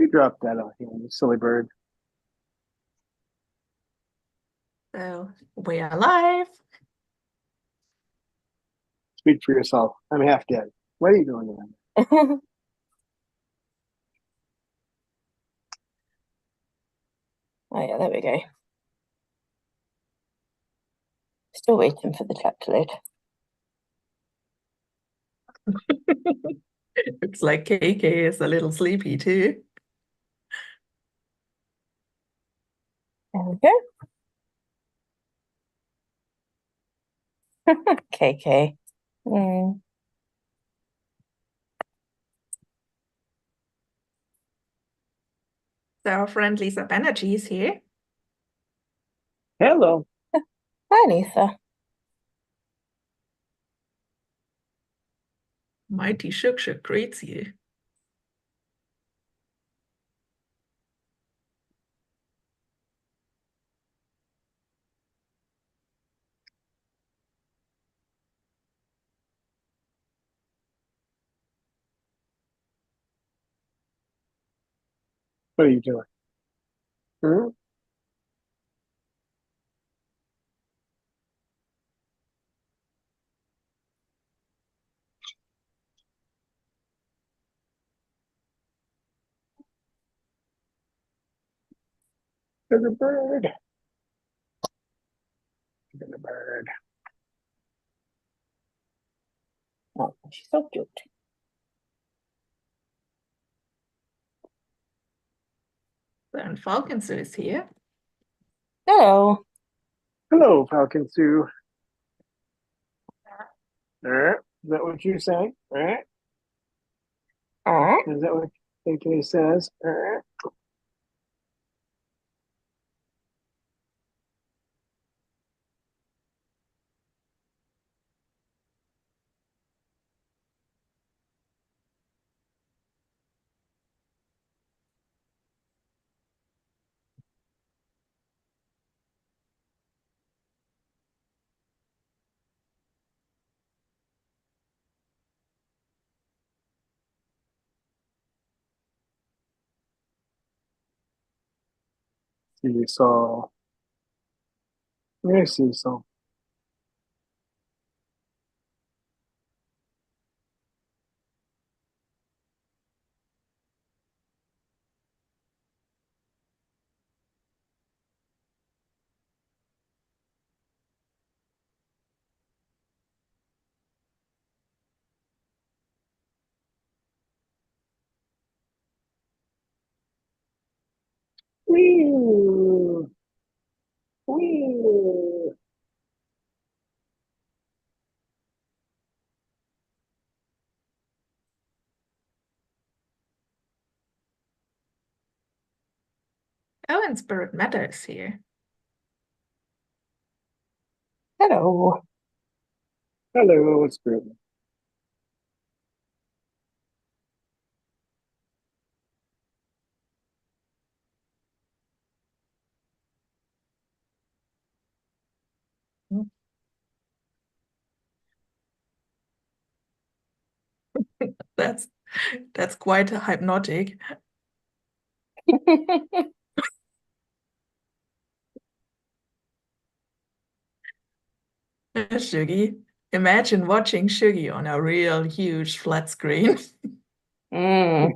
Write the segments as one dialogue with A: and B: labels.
A: You dropped that on him, you silly bird.
B: So we are live.
A: Speak for yourself. I'm half dead. What are you doing there?
B: Oh yeah, there we go. Still waiting for the chat to load. Looks like KK is a little sleepy too. There we go. KK. Mm. So our friend Lisa Banerjee is here.
A: Hello.
B: Hi, Lisa. Mighty Shook Shook greets you.
A: What are you doing? Hmm? There's a bird. There's a bird.
B: Oh, she's so cute. Then Falcon is here. Hello.
A: Hello, Falcon Sue. Is that what you say? Is that what KK says? See saw. Yes, see saw. Wee. Wee.
B: Oh, and Spirit Matter is here. Hello.
A: Hello, it's good.
B: That's quite hypnotic. Shuggy. Imagine watching Shuggy on a real huge flat screen. Mm.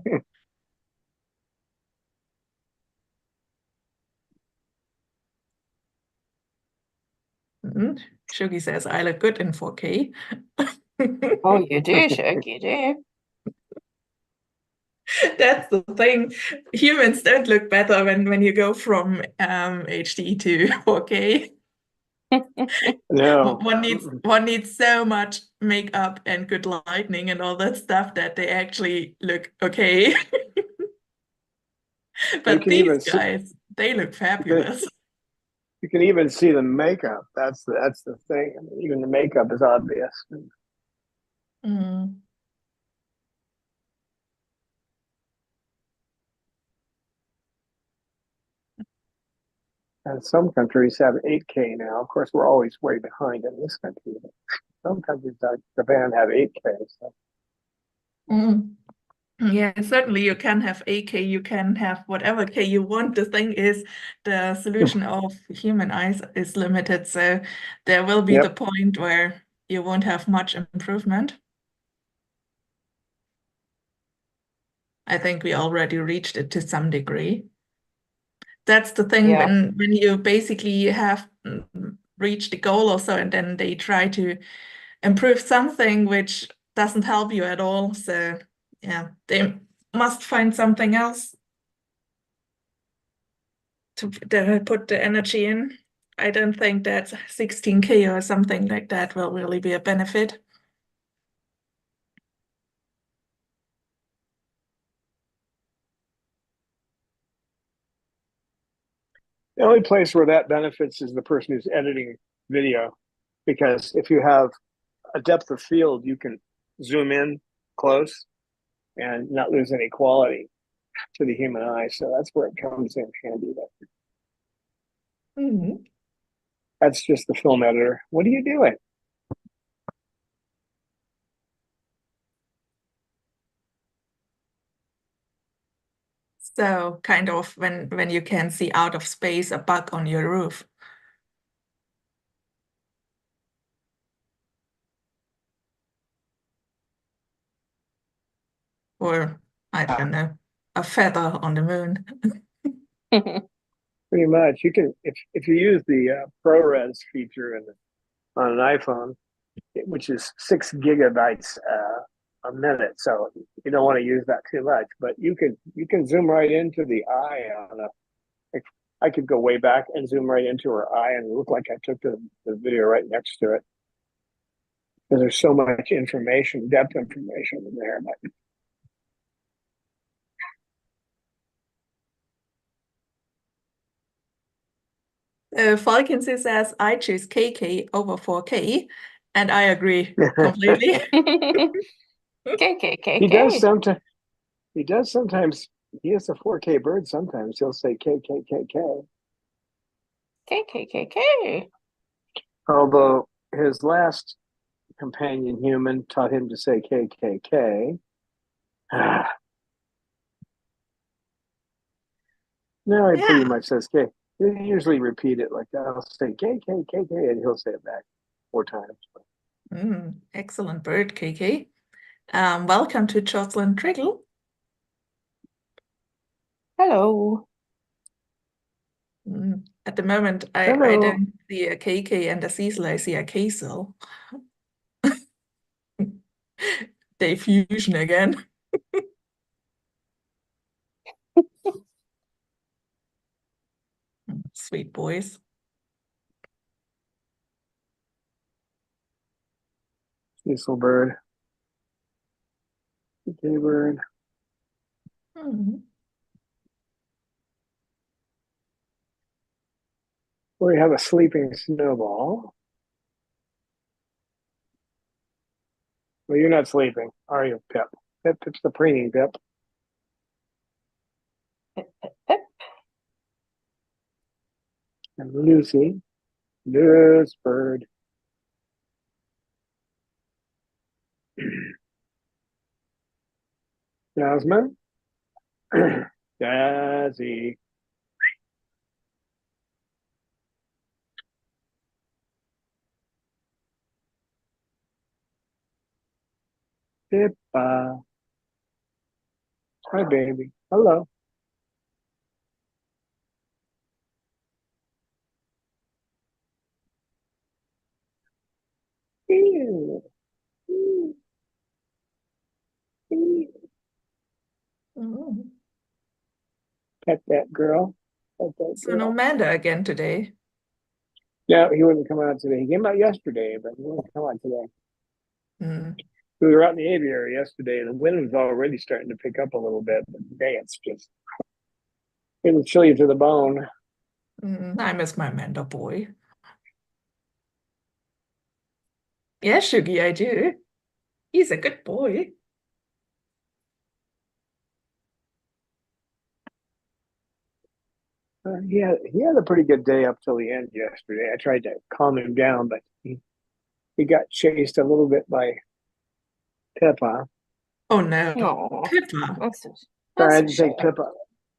B: Shuggy says, I look good in 4K. Oh, you do, Shug, you do. That's the thing. Humans don't look better when you go from HD to 4K.
A: No.
B: One needs so much makeup and good lighting and all that stuff that they actually look okay. But these guys, they look fabulous.
A: You can even see the makeup. That's the thing. I mean, even the makeup is obvious.
B: Mm.
A: And some countries have 8K now. Of course, we're always way behind in this country. But some countries like Japan have 8K. So.
B: Mm. Yeah, certainly you can have AK, you can have whatever K you want. The thing is, the solution of human eyes is limited, so there will be the
A: Yep.
B: point where you won't have much improvement. I think we already reached it to some degree. That's the thing
C: Yeah.
B: when you basically have reached the goal or so, and then they try to improve something which doesn't help you at all. So yeah, they must find something else to put the energy in. I don't think that 16K or something like that will really be a benefit.
A: The only place where that benefits is the person who's editing video, because if you have a depth of field, you can zoom in close and not lose any quality to the human eye. So that's where it comes in handy.
B: Mhm.
A: That's just the film editor. What are you doing?
B: So kind of when you can see out of space a bug on your roof, or I don't know, a feather on the moon.
A: Pretty much. You can if you use the ProRes feature on an iPhone, which is 6 gigabytes a minute. So you don't want to use that too much, but you can zoom right into the eye on a. I could go way back and zoom right into her eye and look like I took the video right next to it, because there's so much information, depth information in there. But
B: Falkency says I choose KK over 4K, and I agree completely.
A: he does
C: KKKK.
A: sometimes. He does sometimes. He is a 4K bird. Sometimes he'll say KKKK.
C: KKKK.
A: Although his last companion human taught him to say KKK. Now he pretty
B: Yeah.
A: much says K. He usually repeat it like that. I'll say KKKK and he'll say it back 4 times.
B: Excellent bird, KK. Welcome to Jocelyn Triggle.
C: Hello.
B: At the moment, I
A: Hello.
B: don't see a KK and a Cecil, I see a Kcell. They fusion again. Sweet boys.
A: Cecil bird. K bird.
B: Mhm.
A: We have a sleeping snowball. Well, you're not sleeping, are you, Pip? Pip's the preening Pip. And Lucy, this bird. Jasmine, Jazzy. Pippa. Hi, baby. Hello. Ew. Ew. Ew.
B: Mhm.
A: Pet that girl. Pet that
B: So no
A: girl.
B: Manda again today.
A: No, he wouldn't come out today. He came out yesterday, but he wouldn't come out today.
B: Mm.
A: We were out in the aviary yesterday, and the wind was already starting to pick up a little bit. But today it's just, it'll chill you to the bone.
B: I miss my Manda boy. Yeah, Shuggy, I do. He's a good boy.
A: He had a pretty good day up till the end yesterday. I tried to calm him down, but he got chased a little bit by Peppa.
B: Oh no,
C: Oh,
B: Pippa.
C: that's
A: So I
C: a
A: had to take
C: shame.
A: Pippa.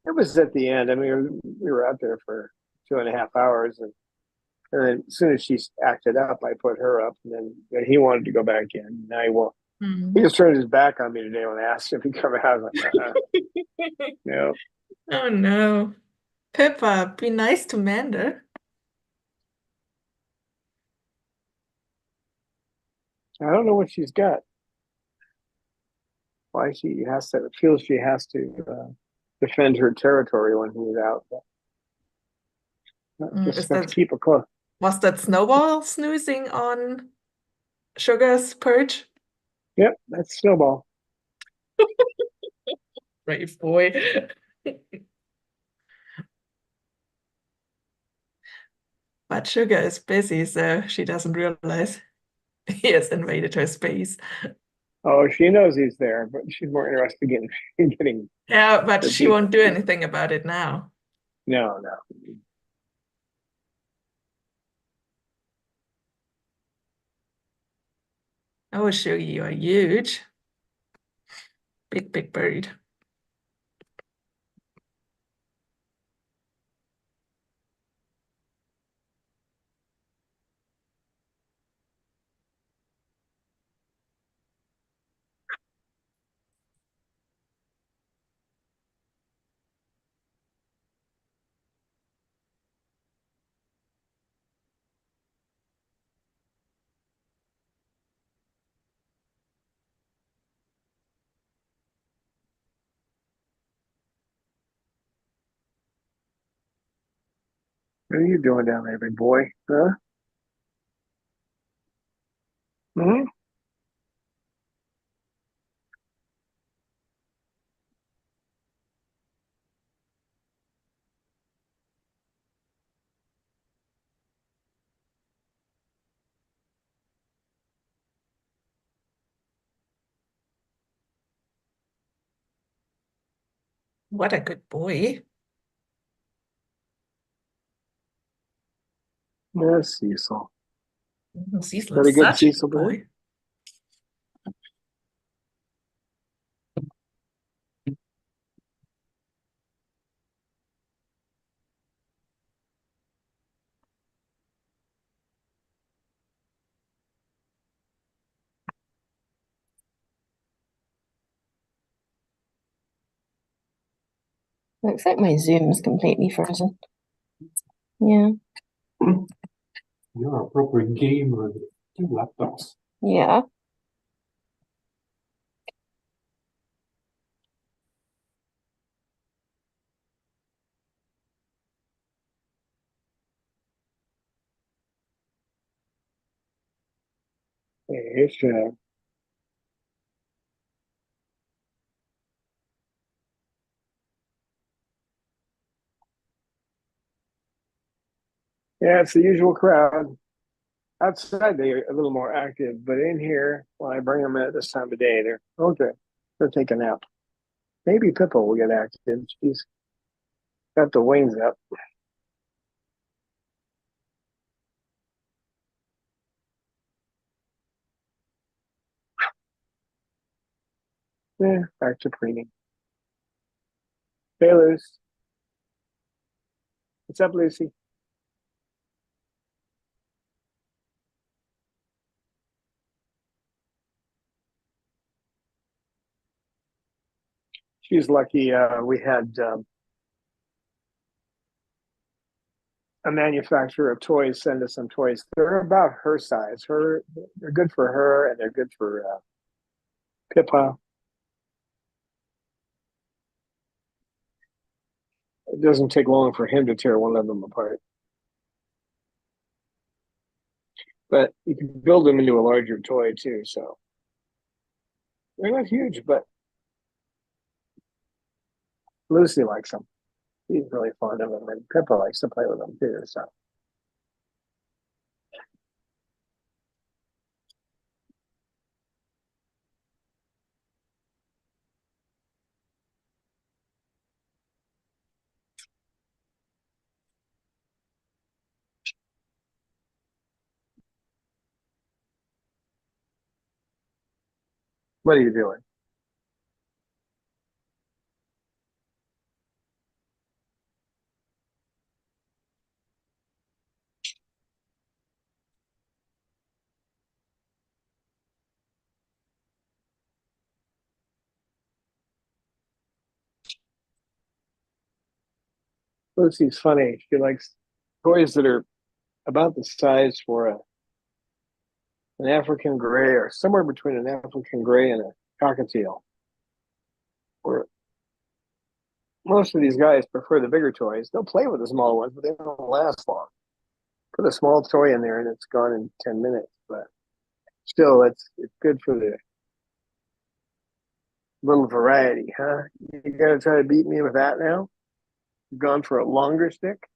A: It was at the end. I mean, we were out there for 2.5 hours, and then as soon as she acted up, I put her up, and then he wanted to go back in. Now he won't. He
B: Mm.
A: just turned his back on me today when I asked him to come out. I was like, no.
B: Oh no. Pippa, be nice to Mander.
A: I don't know what she's got. Why she has to feels she has to defend her territory when he's out. Just
B: Is
A: have to
B: that
A: keep her close.
B: was that Snowball snoozing on Sugar's perch?
A: Yep, that's Snowball.
B: Brave boy. But Sugar is busy, so she doesn't realize he has invaded her space.
A: Oh, she knows he's there, but she's more interested in getting
B: Yeah, but
A: her
B: she
A: beak.
B: won't do anything about it now.
A: No, no.
B: Oh, Sugar, you are huge. Big, big bird.
A: What are you doing down there, big boy? Huh? Hmm.
B: What a good boy.
A: Yes, Cecil.
B: Cecil
A: Very
B: is
A: good,
B: such a
A: Cecil
B: good
A: bird.
B: boy.
C: Looks like my Zoom's completely frozen. Yeah,
D: You're a proper gamer with 2 laptops.
C: yeah.
A: It's yeah, it's the usual crowd. Outside, they're a little more active, but in here, when I bring them in at this time of day, they're okay. They're taking a nap. Maybe Pippa will get active. She's got the wings up. Yeah, back to preening. Hey, Luce. What's up, Lucy? She's lucky. We had a manufacturer of toys send us some toys. They're about her size. They're good for her, and they're good for Pippa. It doesn't take long for him to tear one of them apart. But you can build them into a larger toy too. So they're not huge, but Lucy likes them. She's really fond of them, and Pippa likes to play with them too. So what are you doing? Lucy's funny. She likes toys that are about the size for an African gray or somewhere between an African gray and a cockatoo. Where most of these guys prefer the bigger toys. They'll play with the small ones, but they don't last long. Put a small toy in there and it's gone in 10 minutes. But still, it's good for the little variety, huh? You gotta try to beat me with that now? You've gone for a longer stick?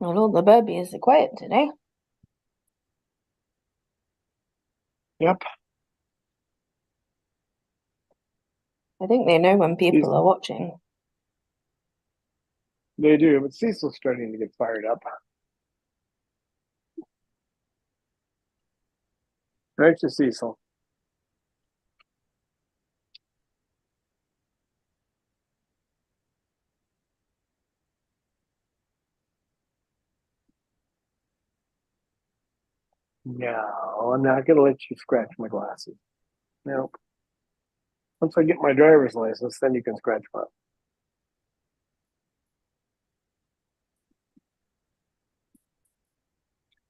C: Well, all the burbies are quiet today.
A: Yep.
C: I think they know when people are watching.
A: They do, but Cecil's starting to get fired up. Right to Cecil. No, I'm not gonna let you scratch my glasses. Nope. Once I get my driver's license, then you can scratch mine.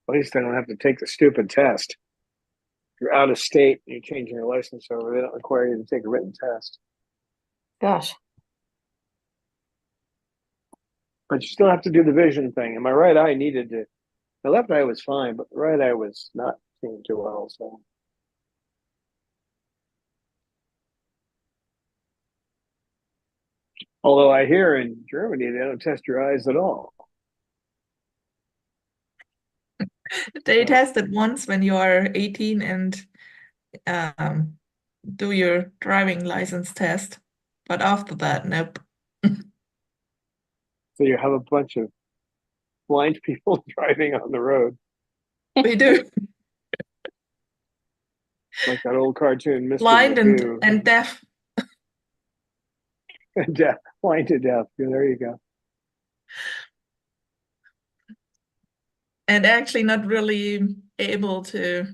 A: At least I don't have to take the stupid test. If you're out of state and you're changing your license over, they don't require you to take a written test.
C: Gosh.
A: But you still have to do the vision thing. And my right eye needed to, my left eye was fine, but the right eye was not seeing too well. So although I hear in Germany they don't test your eyes at all.
B: They
A: Oh.
B: test it once when you are 18 and do your driving license test. But after that, nope.
A: So you have a bunch of blind people driving on the road,
B: We do.
A: like that old cartoon, Mr.
B: Blind
A: Magoo.
B: and deaf.
A: Deaf, blind to death. Yeah, there you go.
B: And actually not really able to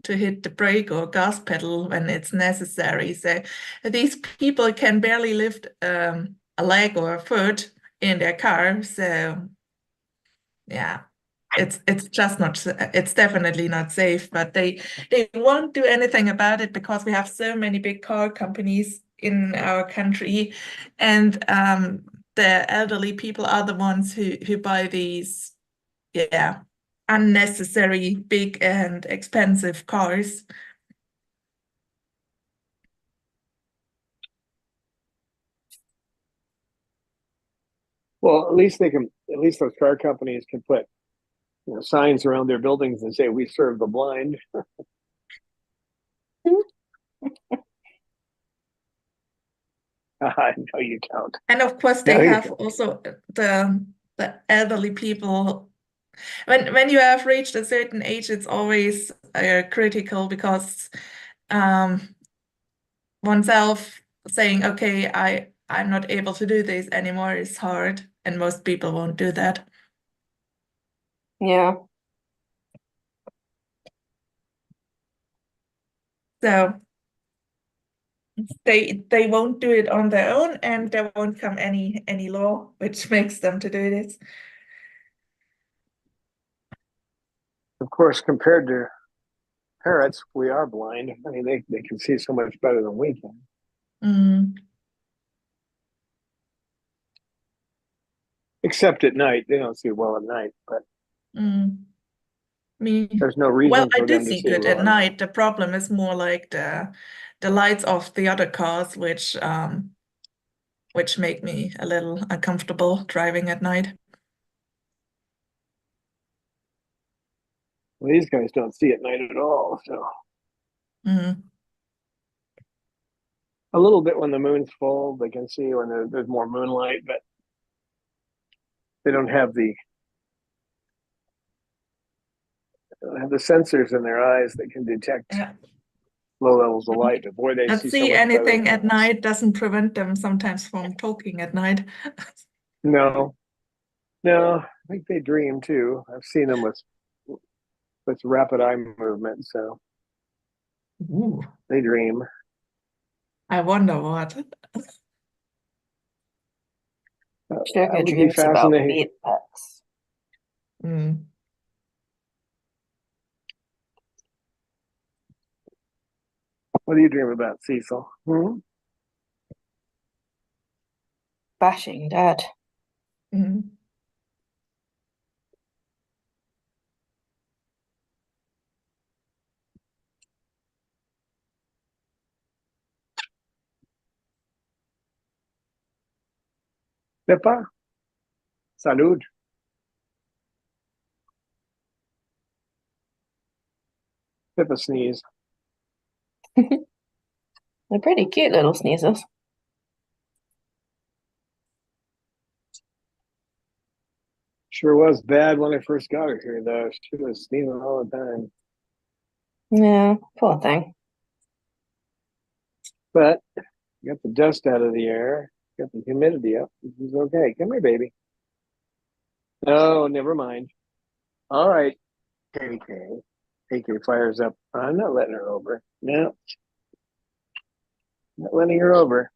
B: hit the brake or gas pedal when it's necessary. So these people can barely lift a leg or a foot in their car. So yeah, it's just not, it's definitely not safe, but they won't do anything about it because we have so many big car companies in our country, and the elderly people are the ones who buy these, yeah, unnecessary big and expensive cars.
A: Well, at least they can. At least those car companies can put, signs around their buildings and say, "We serve the blind." No, you don't.
B: And of course,
A: No,
B: they
A: you
B: have
A: don't.
B: also the elderly people. When you have reached a certain age, it's always critical because oneself saying, "Okay, I'm not able to do this anymore," is hard, and most people won't do that.
C: Yeah.
B: So they won't do it on their own, and there won't come any law which makes them to do this.
A: Of course, compared to parrots, we are blind. I mean, they can see so much better than we can.
B: Mm.
A: Except at night, they don't see well at night. But
B: Mm. Me.
A: There's no
B: Well,
A: reason
B: I
A: for
B: do
A: them to
B: see
A: see
B: good at
A: run.
B: night. The problem is more like the lights of the other cars, which make me a little uncomfortable driving at night.
A: Well, these guys don't see at night at all. So
B: Mm.
A: a little bit when the moon's full, they can see when there's more moonlight, but they don't have the sensors in their eyes that can detect
B: Yeah.
A: low levels of light. But boy, they
B: Not
A: see so
B: see
A: much better
B: anything
A: than
B: at
A: us.
B: night doesn't prevent them sometimes from talking at night.
A: No, no, I think they dream too. I've seen them with rapid eye movement, so
B: Ooh,
A: they dream.
B: I wonder what.
A: That
C: Sugar
A: would be
C: dreams about
A: fascinating.
C: being pets.
B: Mm.
A: What do you dream about, Cecil? Hmm?
C: Bashing Dad.
B: Mm.
A: Pippa, salud. Pippa sneeze.
C: They're pretty cute little sneezes.
A: Sure was bad when I first got her here, though. She was sneezing all the time.
C: Yeah, poor thing.
A: But got the dust out of the air, got the humidity up. This is okay. Come here, baby. Oh, never mind. All right, KK. KK fires up. I'm not letting her over. No, not letting her over.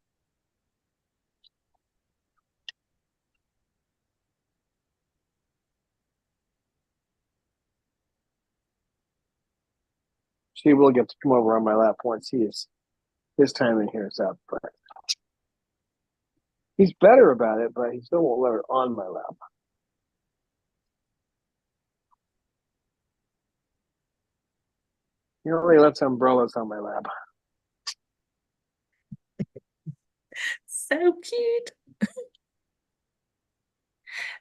A: She will get to come over on my lap once his time in here is up. But he's better about it, but he still won't let her on my lap. He only lets umbrellas on my lap.
B: So cute.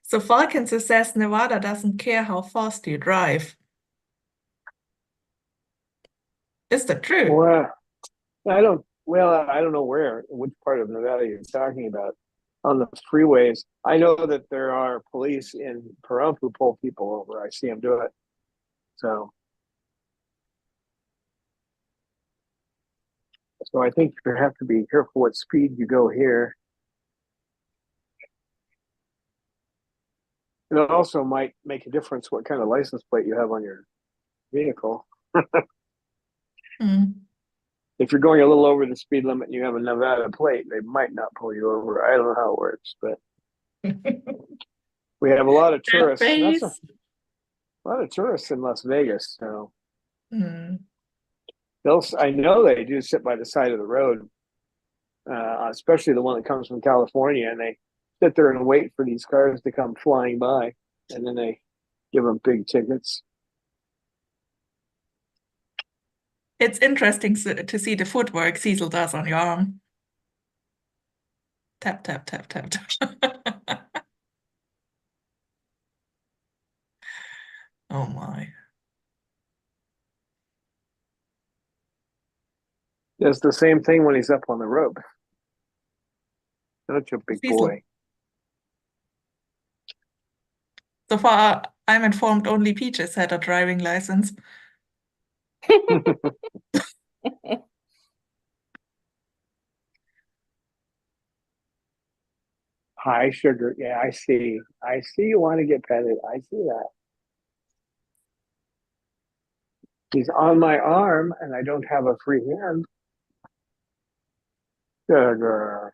B: So Falcons says Nevada doesn't care how fast you drive. Is that true?
A: Well, I don't. Well, I don't know which part of Nevada you're talking about. On the freeways, I know that there are police in Pahrump who pull people over. I see them do it. So I think you have to be careful what speed you go here. It also might make a difference what kind of license plate you have on your vehicle.
B: Mm.
A: If you're going a little over the speed limit and you have a Nevada plate, they might not pull you over. I don't know how it works, but we have a lot of
B: That
A: tourists. And that's
B: face.
A: a lot of tourists in Las Vegas. So
B: Mm.
A: I know they do sit by the side of the road, especially the one that comes from California, and they sit there and wait for these cars to come flying by, and then they give them big tickets.
B: It's interesting to see the footwork Cecil does on your arm. Tap, tap, tap, tap, tap. Oh my.
A: Does the same thing when he's up on the rope. Such a big
B: Cecil.
A: boy.
B: So far, I'm informed only Peaches had a driving license.
A: Hi, sugar. Yeah, I see. I see you want to get petted. I see that. He's on my arm and I don't have a free hand. Sugar.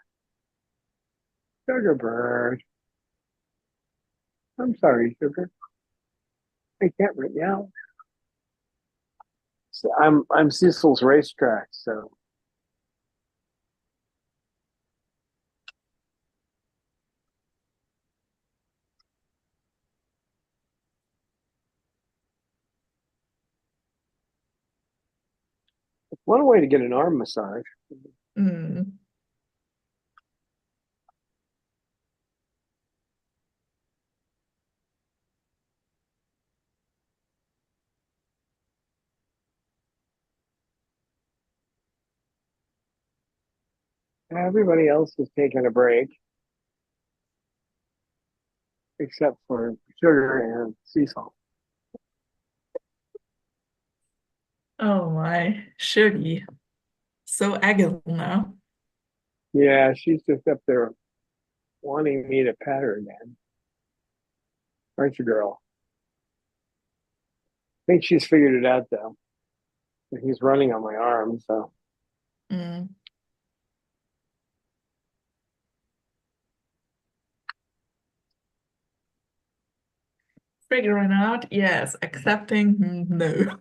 A: Sugar bird. I'm sorry, sugar. I can't right now. So I'm Cecil's racetrack, so One way to get an arm massage.
B: Mm.
A: Everybody else is taking a break, except for Sugar and Cecil.
B: Oh my, Shuggy. So agile now.
A: Yeah, she's just up there wanting me to pet her again. Aren't you, girl? I think she's figured it out, though. He's running on my arm, so.
B: Mm. Figuring out, yes. Accepting, no.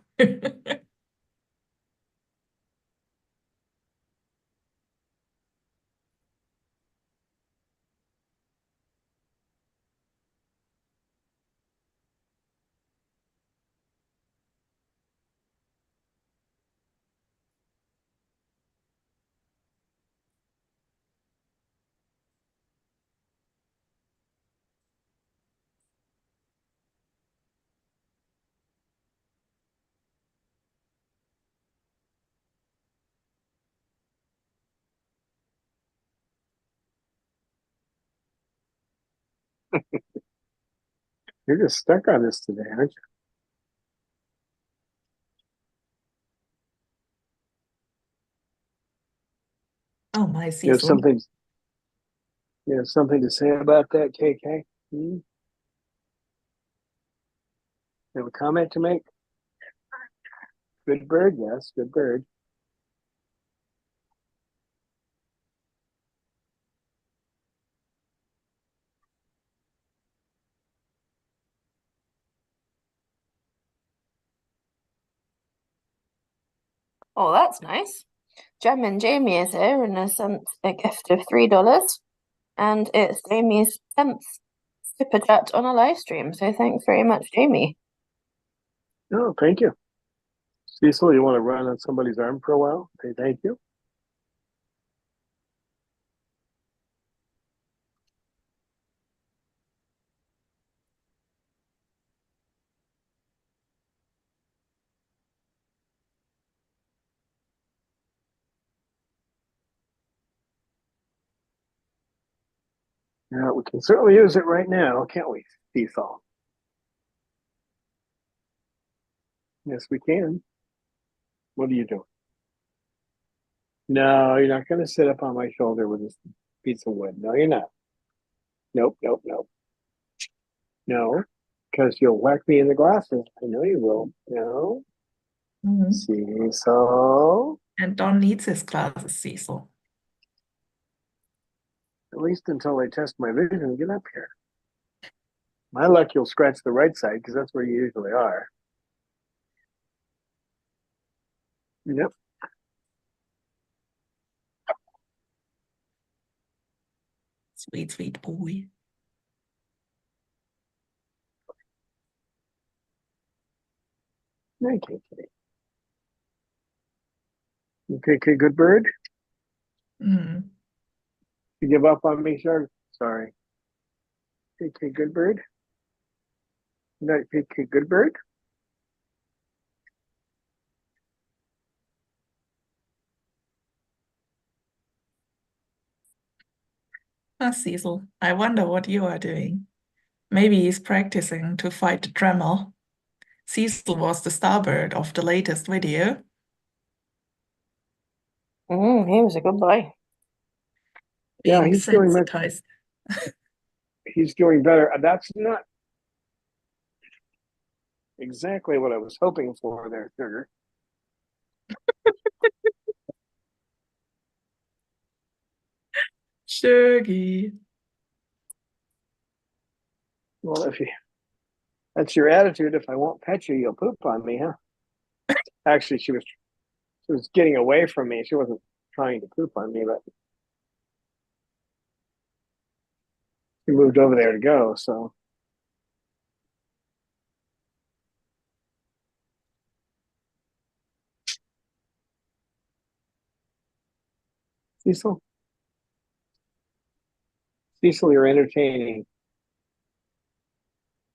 A: You're just stuck on this today, aren't you?
B: Oh my,
A: You have
B: Cecil.
A: something. You have something to say about that, KK? Hmm? You have a comment to make? Good bird, yes, good bird.
C: Oh, that's nice. Jem and Jamie is here and has sent a gift of $3, and it's Jamie's 10th super chat on a live stream. So thanks very much, Jamie.
A: Oh, thank you. Cecil, you want to run on somebody's arm for a while? Say thank you. Yeah, we can certainly use it right now, can't we, Cecil? Yes, we can. What are you doing? No, you're not going to sit up on my shoulder with this piece of wood. No, you're not. Nope, nope, nope. No, because you'll whack me in the glasses. I know you will. No,
B: Mhm.
A: Cecil.
B: And Don needs his glasses, Cecil.
A: At least until they test my vision. Get up here. My luck, you'll scratch the right side because that's where you usually are. Yep.
B: Sweet, sweet boy.
A: Okay, kitty. Okay, okay, good bird.
B: Mm.
A: You give up on me, sir? Sorry. Okay, okay, good bird. No, okay, okay, good bird.
B: Ah, Cecil, I wonder what you are doing. Maybe he's practicing to fight the tremor. Cecil was the starbird of the latest video.
C: He was a good boy.
A: Yeah,
B: Being
A: he's doing much.
B: sensitized.
A: He's doing better. That's not exactly what I was hoping for there, sugar.
B: Shuggy.
A: Well, if you that's your attitude, if I won't pet you, you'll poop on me, huh? Actually, she was getting away from me. She wasn't trying to poop on me, but she moved over there to go. So Cecil? Cecil, you're entertaining.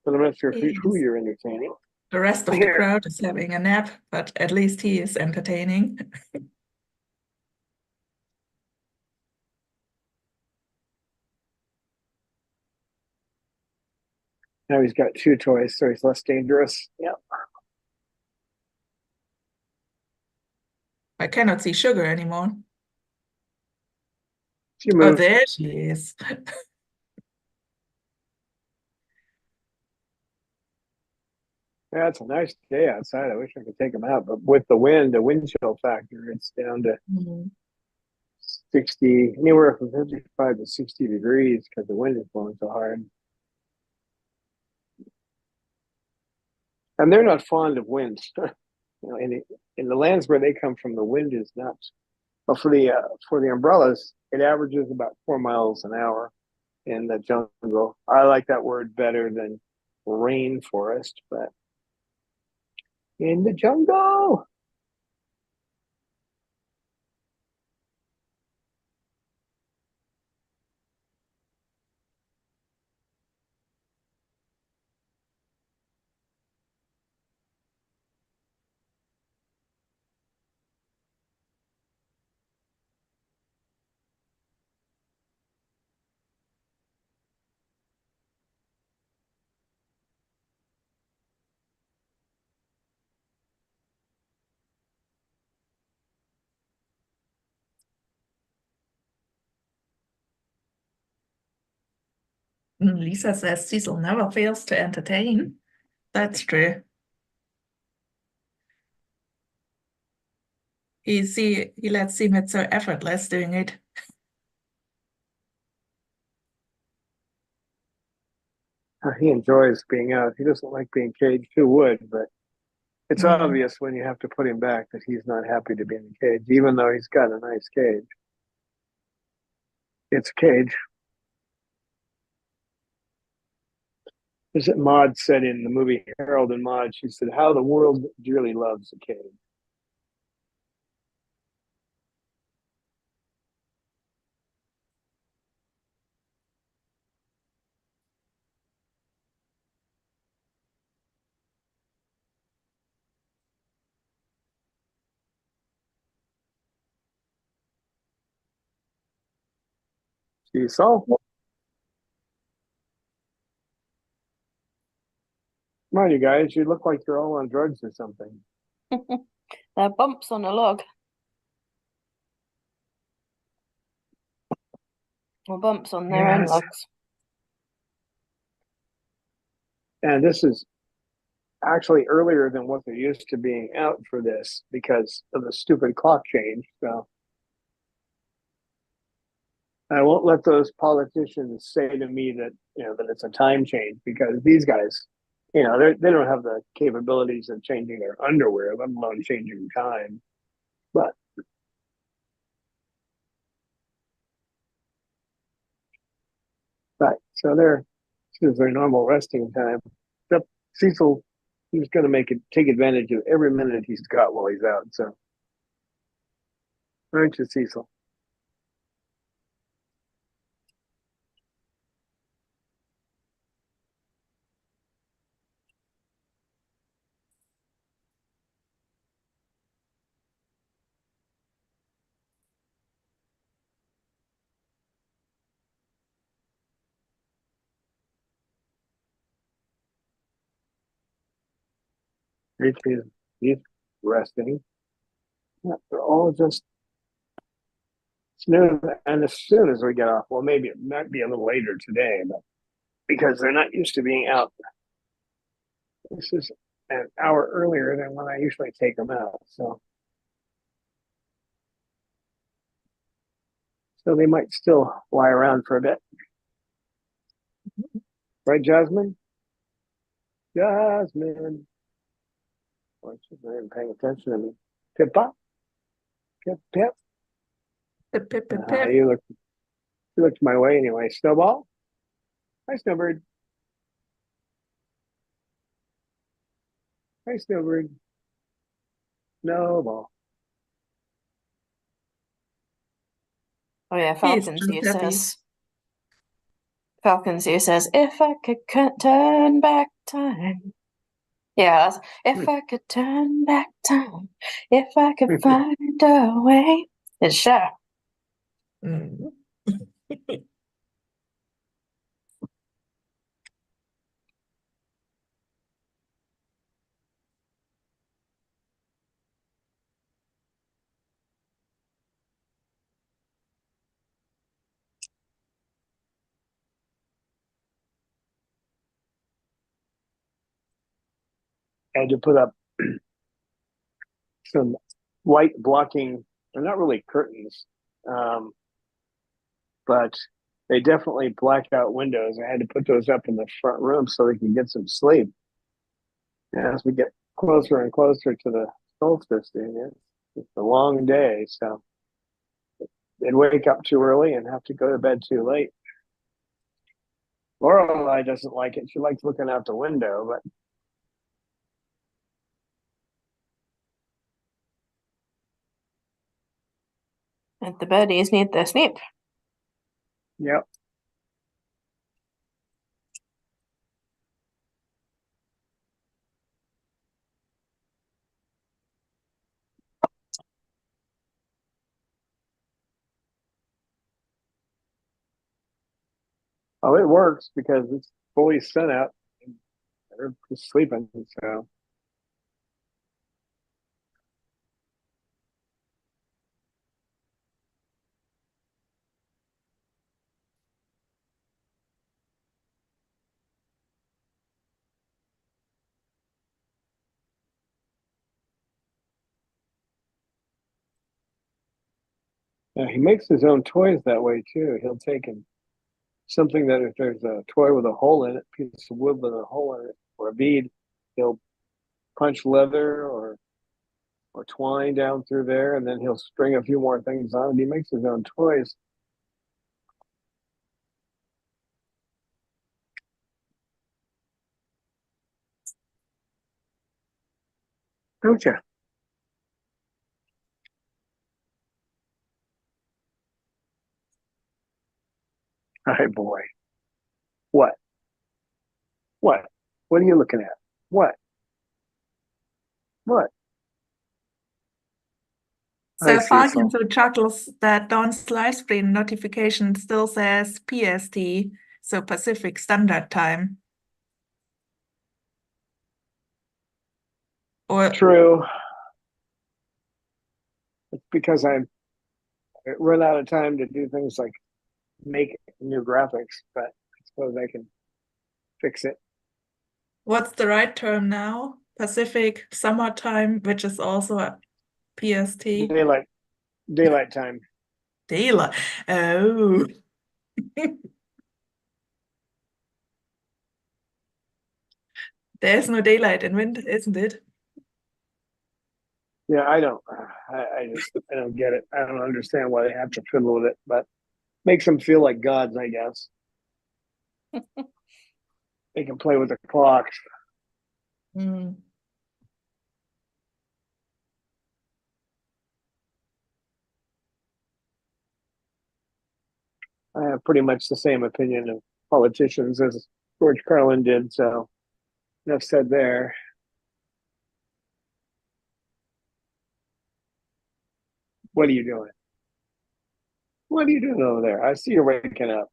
A: But I'm not sure who
B: Yes.
A: you're entertaining.
B: The rest of the
A: Here.
B: crowd is having a nap, but at least he is entertaining.
A: Now he's got 2 toys, so he's less dangerous. Yep.
B: I cannot see Sugar anymore.
A: She
B: Oh,
A: moved.
B: there she is.
A: Yeah, it's a nice day outside. I wish I could take him out, but with the wind chill factor, it's down to
B: Mm.
A: 60, anywhere from 55 to 60 degrees because the wind is blowing so hard. And they're not fond of wind. In the lands where they come from, the wind is not. Well, for the umbrellas, it averages about 4 miles an hour in the jungle. I like that word better than rainforest, but in the jungle.
B: Lisa says Cecil never fails to entertain. That's true. He lets seem it's so effortless doing it.
A: He enjoys being out. He doesn't like being caged. Who would? But it's obvious when you have to put him back that he's not happy to be in the cage, even though he's got a nice cage. It's a cage. As Maud said in the movie Harold and Maude, she said, "How the world dearly loves a cage." Cecil, come on, you guys. You look like you're all on drugs or something.
C: There are bumps on a log. Or bumps on their own
A: Yes.
C: logs.
A: And this is actually earlier than what they're used to being out for this because of the stupid clock change. So I won't let those politicians say to me that that it's a time change because these guys, they don't have the capabilities of changing their underwear, let alone changing time. But so this is their normal resting time. Except Cecil, he's going to take advantage of every minute he's got while he's out. So, aren't you, Cecil? He's resting. Yeah, they're all just snooze. And as soon as we get off, well, maybe it might be a little later today, but because they're not used to being out. This is an hour earlier than when I usually take them out. So they might still lie around for a bit. Right, Jasmine? Jasmine. Oh, she's not even paying attention to me. Pippa? Pip, pip.
B: Pip, pip, pip, pip.
A: You looked my way anyway. Snowball? Hi, Snowbird. Hi, Snowbird. Snowball.
C: Oh yeah,
B: He's
C: Falcon's
B: just
C: View
B: happy.
C: says, if I could turn back time. Yeah, if I could turn back time, if I could find a way. It's sure.
B: Mm.
A: I had to put up some light blocking. They're not really curtains, but they definitely black out windows. I had to put those up in the front room so they can get some sleep. And as we get closer and closer to the solstice, it's a long day, so they'd wake up too early and have to go to bed too late. Lorelai doesn't like it. She likes looking out the window, but
C: And the birdies need their sleep.
A: yep. Oh, it works because it's fully sun out. They're just sleeping, so. Yeah, he makes his own toys that way too. He'll take something that if there's a toy with a hole in it, piece of wood with a hole in it, or a bead, he'll punch leather or twine down through there, and then he'll string a few more things on it. He makes his own toys. Don't you? Hi, boy. What? What? What are you looking at? What? What? Hi,
B: So Falcon
A: Cecil.
B: so chuckles that Dawn's live screen notification still says PST, so Pacific Standard Time. Or
A: True. It's because I run out of time to do things like make new graphics, but I suppose I can fix it.
B: what's the right term now? Pacific Summer Time, which is also a PST.
A: Daylight time.
B: Daylight. Oh. There's no daylight in winter, isn't it?
A: Yeah, I don't. I don't get it. I don't understand why they have to fiddle with it, but makes them feel like gods, I guess. They can play with the clocks.
B: Mm.
A: I have pretty much the same opinion of politicians as George Carlin did. So enough said there. What are you doing? What are you doing over there? I see you waking up.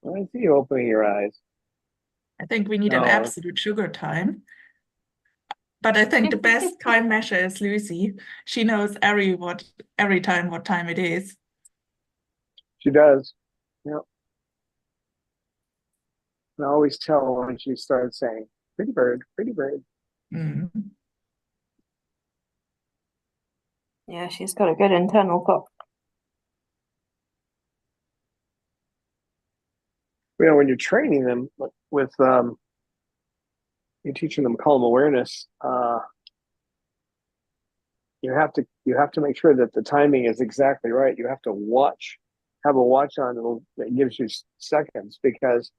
A: I see you opening your eyes.
B: I think we need an
A: No,
B: absolute sugar time. But I think the best time measure is Lucy. She knows every time what time it is.
A: she does. Yep. I always tell when she starts saying, pretty bird, pretty bird.
B: Mm.
C: Yeah, she's got a good internal clock.
A: You know, when you're training them with you're teaching them calm awareness, you have to make sure that the timing is exactly right. You have to have a watch on that gives you seconds, because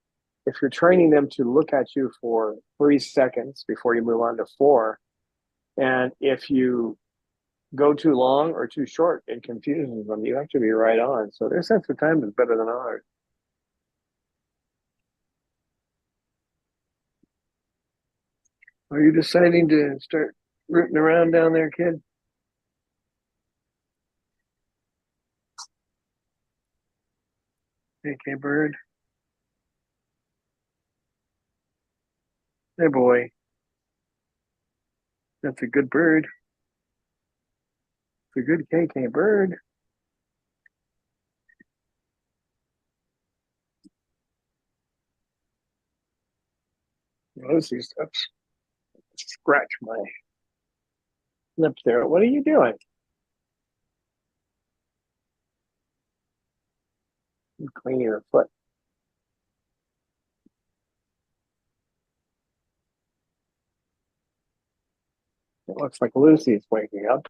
A: if you're training them to look at you for 3 seconds before you move on to 4, and if you go too long or too short, it confuses them. You have to be right on. So their sense of time is better than ours. Are you deciding to start rooting around down there, kid? Okay, bird. Hey, boy. That's a good bird. It's a good KK bird. Rosie's oops. Scratch my lip there. What are you doing? I'm cleaning your foot. It looks like Lucy's waking up.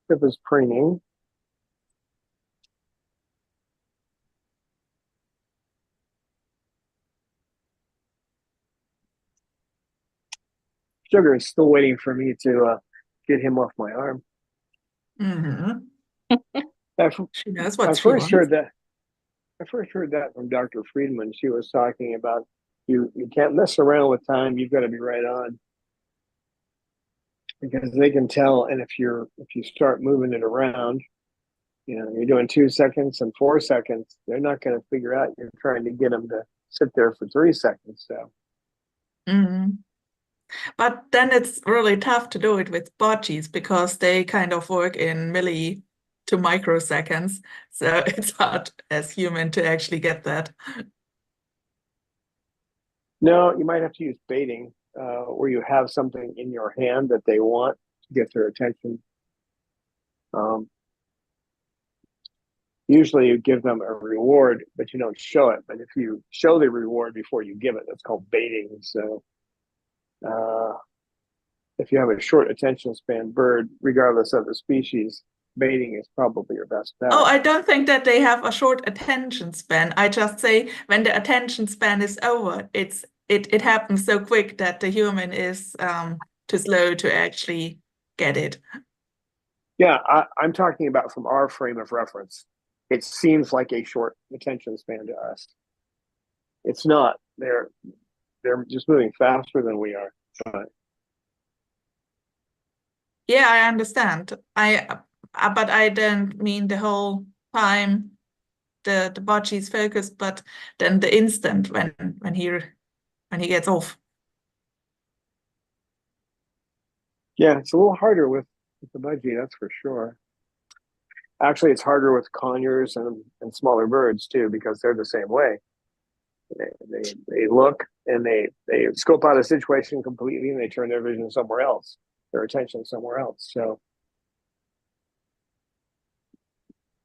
A: Pip is preening. Sugar is still waiting for me to get him off my arm.
B: Mhm. She knows
A: I
B: what she
A: first
B: wants.
A: heard that. I first heard that from Dr. Friedman. She was talking about you can't mess around with time. You've got to be right on because they can tell. And if you start moving it around, you're doing 2 seconds and 4 seconds, they're not going to figure out you're trying to get them to sit there for 3 seconds. So.
B: Mhm. But then it's really tough to do it with budgies because they kind of work in milli to microseconds. So it's hard as human to actually get that.
A: No, you might have to use baiting, where you have something in your hand that they want to get their attention. Usually you give them a reward, but you don't show it. But if you show the reward before you give it, that's called baiting. So if you have a short attention span bird, regardless of the species, baiting is probably your best bet.
B: Oh, I don't think that they have a short attention span. I just say when the attention span is over, it happens so quick that the human is too slow to actually get it.
A: Yeah, I'm talking about from our frame of reference. It seems like a short attention span to us. It's not. They're just moving faster than we are. But
B: Yeah, I understand. But I don't mean the whole time the budgie's focused, but then the instant when he gets off.
A: yeah, it's a little harder with the budgie, that's for sure. Actually, it's harder with conures and smaller birds too, because they're the same way. They look and they scope out a situation completely and they turn their vision somewhere else, their attention somewhere else. So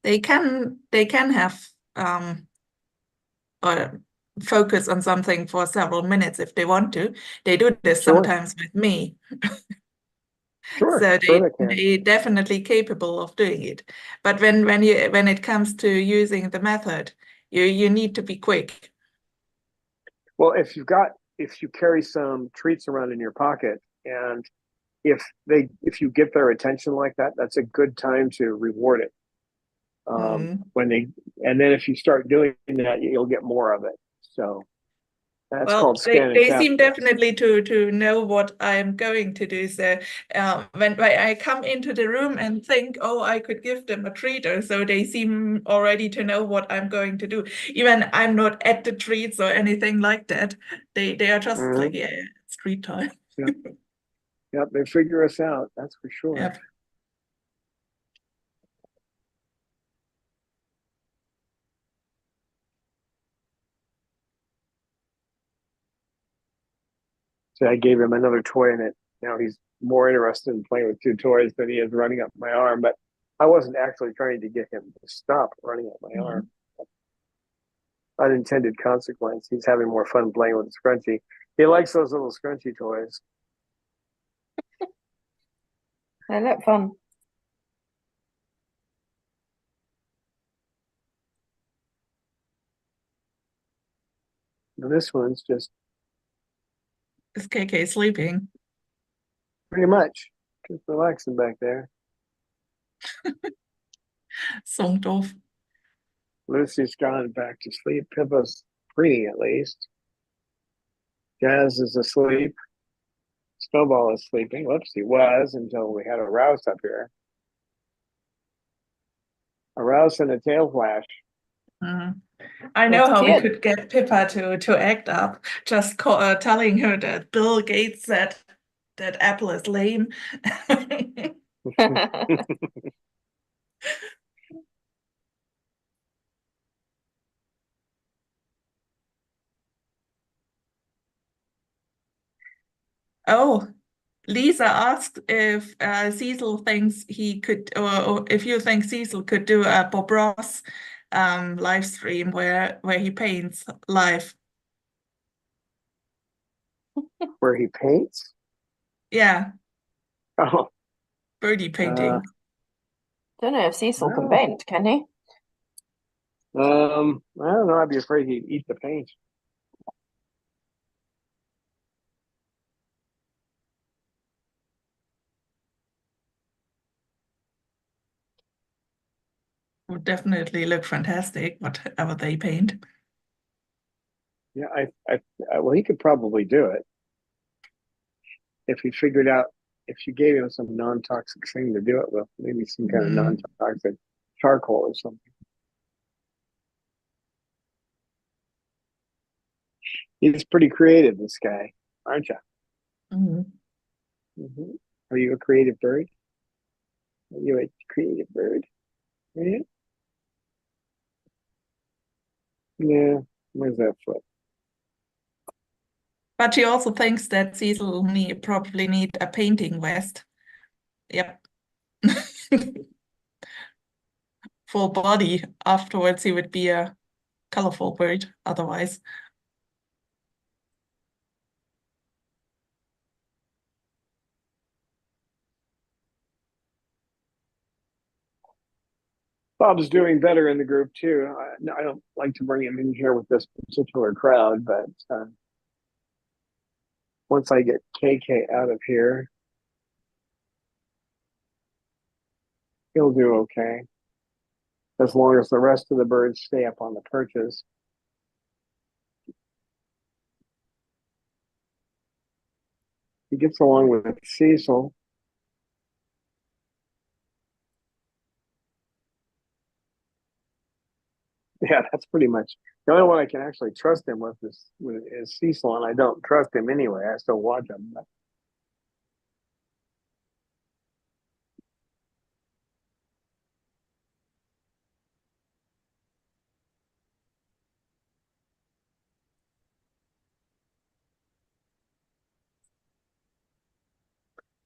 B: They can have or focus on something for several minutes if they want to. They do this
A: sure,
B: sometimes with me.
A: sure,
B: So
A: sure they can.
B: they definitely capable of doing it. But when it comes to using the method, you need to be quick.
A: Well, if you carry some treats around in your pocket, and if you get their attention like that, that's a good time to reward it. When and then if you start doing that, you'll get more of it. So that's
B: Well,
A: called scan and
B: they seem
A: capture.
B: definitely to know what I'm going to do. So when I come into the room and think, oh, I could give them a treat or so, they seem already to know what I'm going to do. Even I'm not at the treats or anything like that. They are just like, yeah, it's treat time.
A: Yep. Yep, they figure us out, that's for sure.
B: Yep.
A: So I gave him another toy in it. Now he's more interested in playing with 2 toys than he is running up my arm. But I wasn't actually trying to get him to stop running up my arm. Unintended consequence. He's having more fun playing with the scrunchie. He likes those little scrunchie toys.
C: They look fun.
A: And this one's just
B: Is KK sleeping?
A: Pretty much. Just relaxing back there.
B: So doof.
A: Lucy's gone back to sleep. Pippa's preening at least. Jazz is asleep. Snowball is sleeping. Whoops, he was until we had a rouse up here. A rouse and a tail flash.
B: Mhm. I know
C: That's
B: how we
C: cute.
B: could get Pippa to act up. Just telling her that Bill Gates said that Apple is lame. Oh, Lisa asked if Cecil thinks he could, or if you think Cecil could do a Bob Ross live stream where he paints live.
A: Where he paints?
B: Yeah,
A: Oh,
B: birdie painting.
C: Don't know if Cecil can
A: No.
C: paint, can he?
A: I don't know. I'd be afraid he'd eat the paint.
B: Would definitely look fantastic, whatever they paint.
A: Yeah, well, he could probably do it if he figured out, if you gave him some non-toxic thing to do it with, maybe some kind of
B: Mhm.
A: non-toxic charcoal or something. He's pretty creative, this guy, aren't you?
B: Mhm.
A: Are you a creative bird? Are you a creative bird? Are you? Yeah. Where's that foot?
B: But she also thinks that Cecil probably need a painting vest. Yep. Full body. Afterwards, he would be a colorful bird otherwise.
A: Bob's doing better in the group too. I don't like to bring him in here with this particular crowd, but once I get KK out of here, he'll do okay. As long as the rest of the birds stay up on the perches. He gets along with Cecil. Yeah, that's pretty much the only one I can actually trust him with is Cecil, and I don't trust him anyway. I still watch him.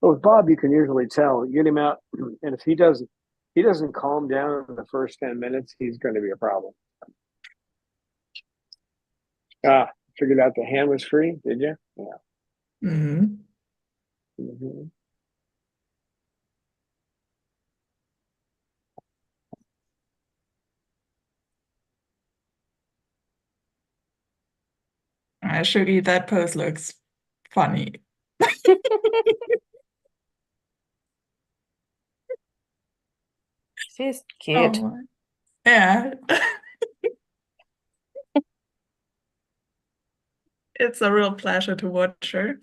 A: But with Bob, you can usually tell. You get him out, and if he doesn't calm down in the first 10 minutes, he's going to be a problem. Ah, figured out the hand was free, did you? Yeah.
B: Mhm.
A: Mhm.
B: Sugi, that pose looks funny.
C: She's
B: Oh
C: cute.
B: my. Yeah. It's a real pleasure to watch her.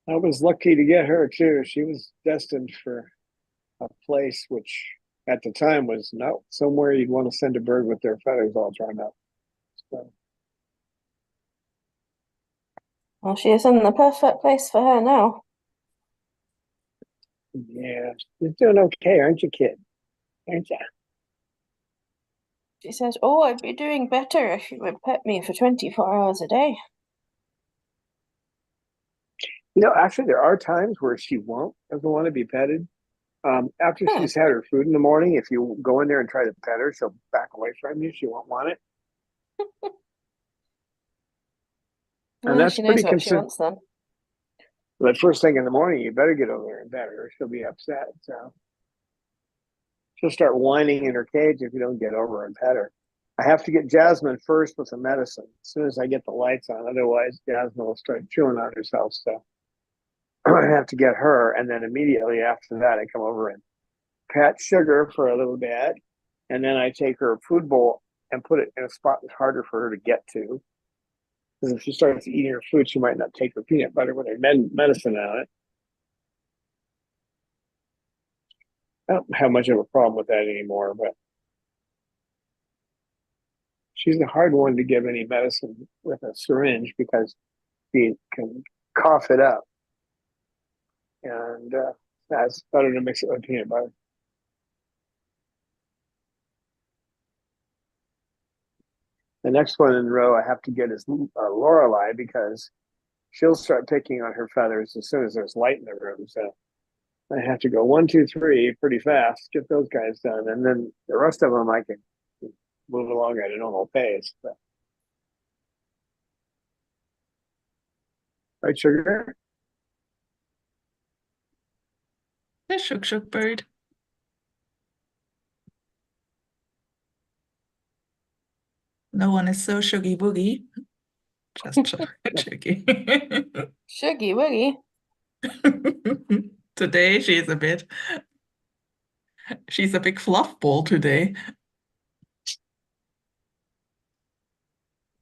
A: I was lucky to get her too. She was destined for a place which at the time was not somewhere you'd want to send a bird with their feathers all torn up. So,
C: Well, she is in the perfect place for her now.
A: yeah, you're doing okay, aren't you, kid? Aren't you?
C: She says, "Oh, I'd be doing better if you would pet me for 24 hours a day."
A: Actually, there are times where she doesn't want to be petted. After
C: Huh.
A: she's had her food in the morning, if you go in there and try to pet her, she'll back away from you. She won't want it. And
C: Well,
A: that's
C: she knows
A: pretty
C: what she
A: consistent.
C: wants then.
A: But first thing in the morning, you better get over there and pet her, or she'll be upset. So she'll start whining in her cage if you don't get over and pet her. I have to get Jasmine first with the medicine as soon as I get the lights on. Otherwise, Jasmine will start chewing on herself. So I have to get her, and then immediately after that, I come over and pet Sugar for a little bit, and then I take her food bowl and put it in a spot that's harder for her to get to. Because if she starts eating her food, she might not take her peanut butter with her medicine on it. I don't have much of a problem with that anymore, but she's a hard one to give any medicine with a syringe because she can cough it up. And that's better to mix it with peanut butter. The next one in the row I have to get is Lorelei because she'll start picking on her feathers as soon as there's light in the room. So I have to go 1, 2, 3 pretty fast, get those guys done. And then the rest of them I can move along at a normal pace. But... Right, Sugar?
B: The shook bird. No one is so shuggy boogie. Just Shuggy.
C: Shuggy wuggy.
B: Today she's a big fluff ball today.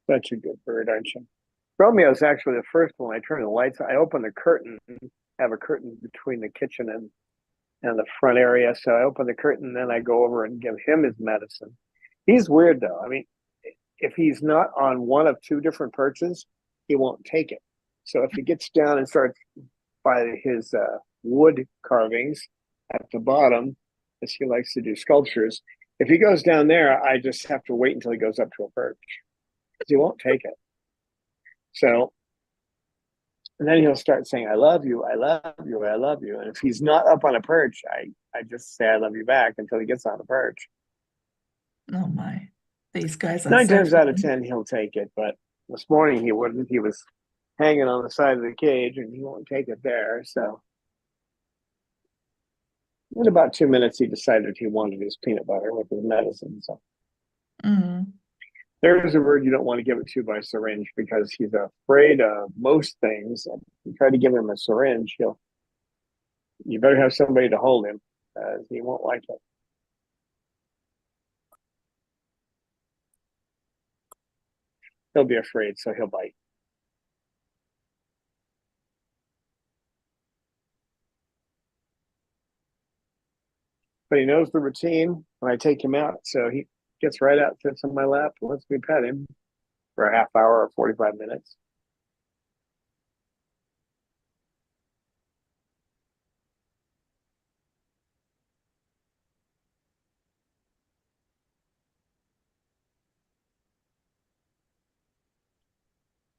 A: Such a good bird, aren't you? Romeo's actually the first one. I turn the lights on. I open the curtain, have a curtain between the kitchen and the front area. So I open the curtain, then I go over and give him his medicine. He's weird though. I mean, if he's not on one of 2 different perches, he won't take it. So if he gets down and starts by his wood carvings at the bottom, as he likes to do sculptures, if he goes down there, I just have to wait until he goes up to a perch because he won't take it. So, and then he'll start saying, I love you, I love you, I love you. And if he's not up on a perch, I just say I love you back until he gets on a perch.
B: Oh my. These guys are
A: 9
B: so
A: times out of
B: funny.
A: 10, he'll take it. But this morning he wouldn't. He was hanging on the side of the cage and he won't take it there. So in about 2 minutes, he decided he wanted his peanut butter with his medicine. So there's a bird you don't want to give it to by syringe because he's afraid of most things. And if you try to give him a syringe, you better have somebody to hold him. He won't like it. He'll be afraid, so he'll bite. But he knows the routine when I take him out. So he gets right out, sits on my lap, lets me pet him for a half hour or 45 minutes.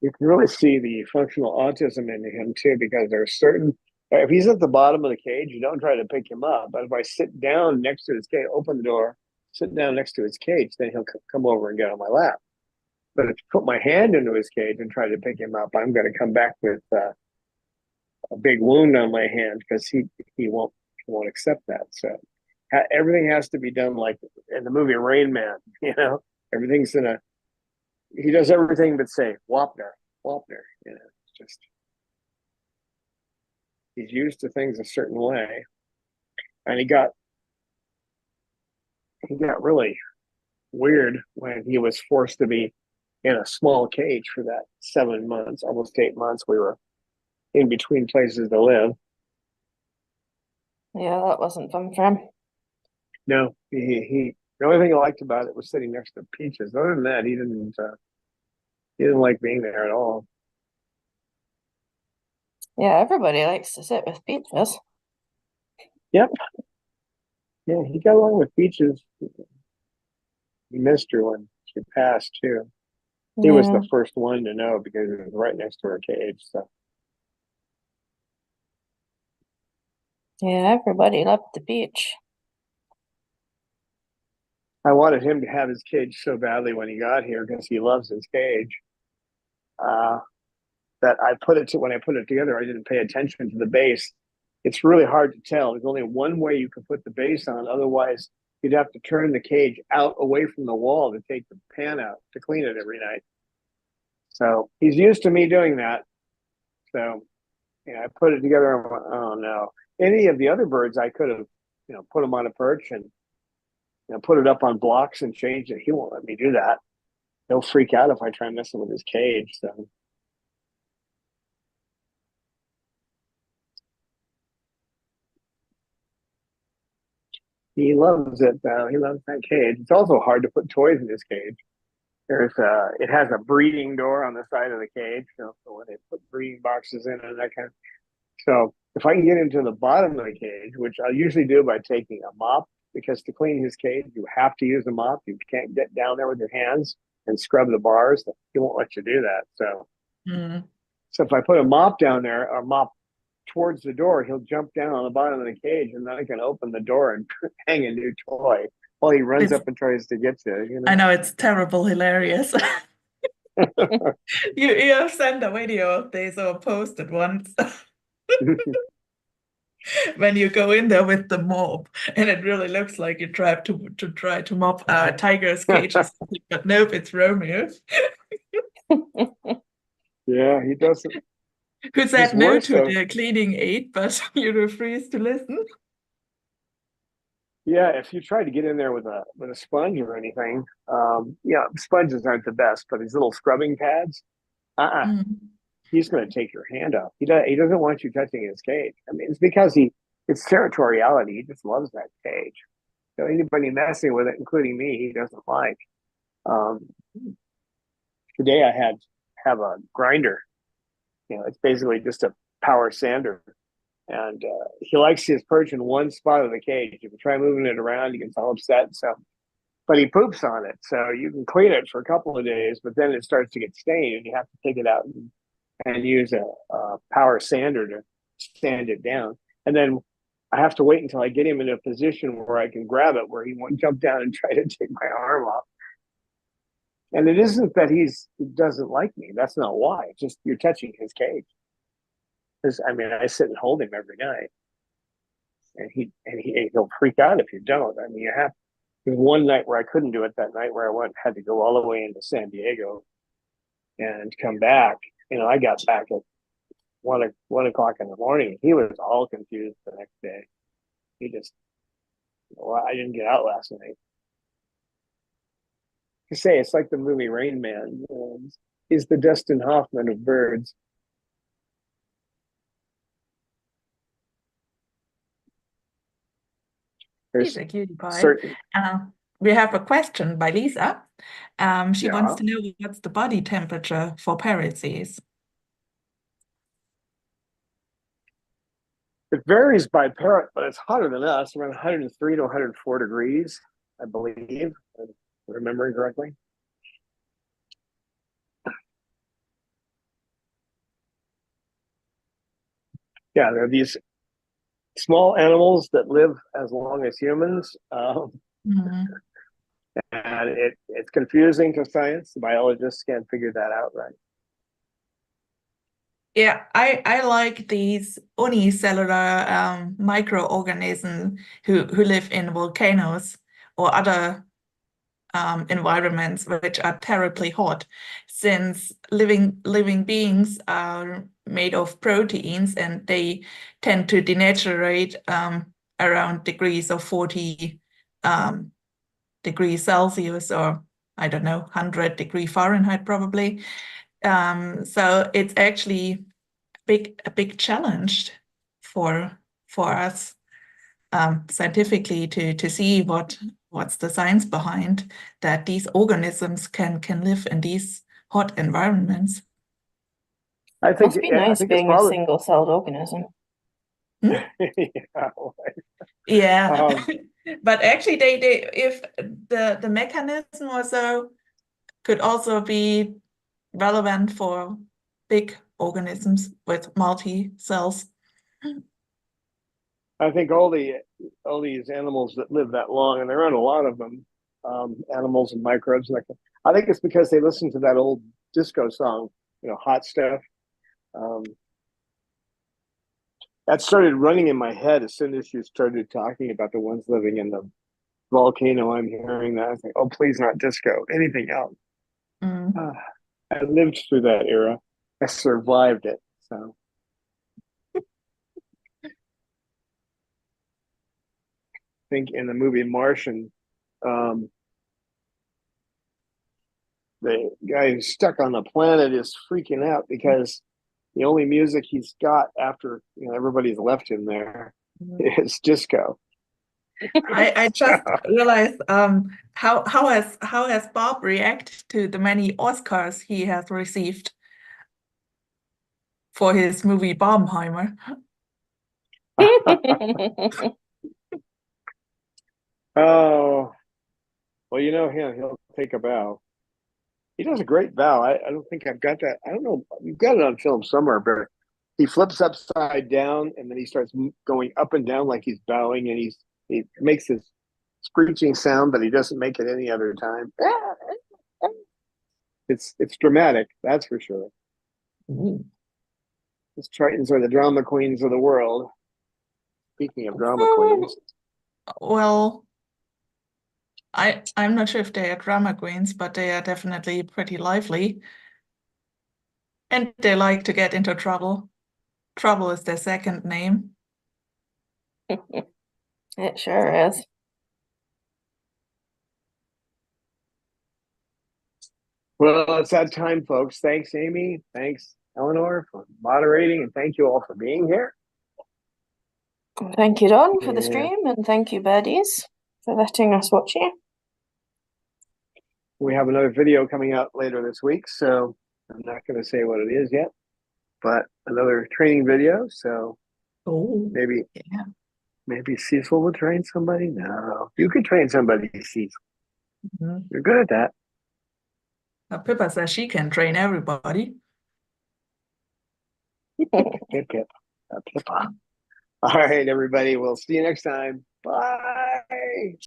A: You can really see the functional autism in him too, because there's certain, if he's at the bottom of the cage, you don't try to pick him up. But if I sit down next to his cage, open the door, sit down next to his cage, then he'll come over and get on my lap. But if you put my hand into his cage and try to pick him up, I'm going to come back with a big wound on my hand because he won't accept that. So everything has to be done like in the movie Rain Man. Everything's he does everything but say Wapner. It's just he's used to things a certain way, and he got really weird when he was forced to be in a small cage for that 7 months, almost 8 months. We were in between places to live.
C: Yeah, that wasn't fun for him.
A: No, he the only thing I liked about it was sitting next to Peaches. Other than that, he didn't like being there at all.
C: Yeah, everybody likes to sit with Peaches.
A: Yep. Yeah, he got along with Peaches. He missed her when she passed too. He was the first one to know because he was right next to her cage. So
C: yeah, everybody loved the peach.
A: I wanted him to have his cage so badly when he got here because he loves his cage. that when I put it together, I didn't pay attention to the base. It's really hard to tell. There's only one way you can put the base on. Otherwise, you'd have to turn the cage out away from the wall to take the pan out to clean it every night. So he's used to me doing that. So I put it together and went, oh no. Any of the other birds, I could have, put them on a perch and put it up on blocks and change it. He won't let me do that. He'll freak out if I try messing with his cage. So he loves it though. He loves that cage. It's also hard to put toys in his cage. It has a breeding door on the side of the cage, so when they put breeding boxes in and that kind of. So if I can get into the bottom of the cage, which I usually do by taking a mop, because to clean his cage, you have to use a mop. You can't get down there with your hands and scrub the bars. He won't let you do that. So, so if I put a mop down there, or mop towards the door, he'll jump down on the bottom of the cage, and then I can open the door and hang a new toy while he runs up and tries to get you.
B: I know, it's terrible, hilarious. You have sent a video of this or posted once. When you go in there with the mop, and it really looks like you try to mop a tiger's cage or something, but nope, it's Romeo.
A: Yeah, he doesn't.
B: Who said no to the cleaning aid, but you refuse to listen.
A: Yeah, if you try to get in there with a sponge or anything, sponges aren't the best, but these little scrubbing pads, he's going to take your hand off. He doesn't want you touching his cage. I mean, it's because it's territoriality. He just loves that cage. So anybody messing with it, including me, he doesn't like. Today I have a grinder. It's basically just a power sander. And he likes his perch in one spot of the cage. If you try moving it around, he gets all upset. So, but he poops on it. So you can clean it for a couple of days, but then it starts to get stained and you have to take it out and use a power sander to sand it down. And then I have to wait until I get him in a position where I can grab it, where he won't jump down and try to take my arm off. And it isn't that he doesn't like me. That's not why. It's just you're touching his cage. I mean, I sit and hold him every night, and he'll freak out if you don't. I mean, there's one night where I couldn't do it. That night where I had to go all the way into San Diego and come back. I got back at 1 o'clock in the morning. He was all confused the next day. He just, I didn't get out last night. To say it's like the movie Rain Man. He's the Dustin Hoffman of birds.
B: He's a cutie pie. We have a question by Lisa. She wants to know what's the body temperature for parrots is.
A: It varies by parrot, but it's hotter than us, around 103 to 104 degrees, I believe, if I'm remembering correctly. Yeah, there are these small animals that live as long as humans. And it's confusing to science. The biologists can't figure that out right.
B: Yeah, I like these unicellular microorganisms who live in volcanoes or other environments which are terribly hot, since living beings are made of proteins and they tend to denaturate around degrees of 40 degrees Celsius, or I don't know, 100 degrees Fahrenheit probably. So it's actually a big challenge for us scientifically to see what's the science behind that these organisms can live in these hot environments.
C: I think must be nice being a single-celled organism.
B: Yeah. But actually they if the mechanism also could also be relevant for big organisms with multi-cells.
A: I think all these animals that live that long, and there aren't a lot of them, animals and microbes like that. I think it's because they listen to that old disco song, Hot Stuff. That started running in my head as soon as you started talking about the ones living in the volcano. I'm hearing that. I was like, oh, please not disco. Anything else.
B: Mm.
A: I lived through that era. I survived it. So I think in the movie Martian, the guy who's stuck on the planet is freaking out because the only music he's got after everybody's left him there is disco.
B: I just realized how has Bob reacted to the many Oscars he has received for his movie Barbenheimer?
A: Oh, well, you know him. He'll take a bow. He does a great bow. I don't think I've got that. I don't know. You've got it on film somewhere, but he flips upside down and then he starts going up and down like he's bowing, and he makes this screeching sound, but he doesn't make it any other time. It's dramatic, that's for sure. These Tritons are the drama queens of the world. Speaking of drama queens,
B: Well, I'm not sure if they are drama queens, but they are definitely pretty lively. And they like to get into trouble. Trouble is their second name.
C: It sure is.
A: well, it's that time, folks. Thanks, Amy. Thanks, Eleanor, for moderating, and thank you all for being here.
C: Thank you, Don, for the
A: Yeah.
C: stream, and thank you, birdies, for letting us watch you.
A: We have another video coming out later this week, so I'm not going to say what it is yet, but another training video. So
B: Oh,
A: maybe
B: yeah.
A: maybe Cecil will train somebody. No, you could train somebody, Cecil.
B: Mhm.
A: You're good at that.
B: Pippa says she can train everybody.
A: Pip, pip. Pippa. All right, everybody. We'll see you next time. Bye.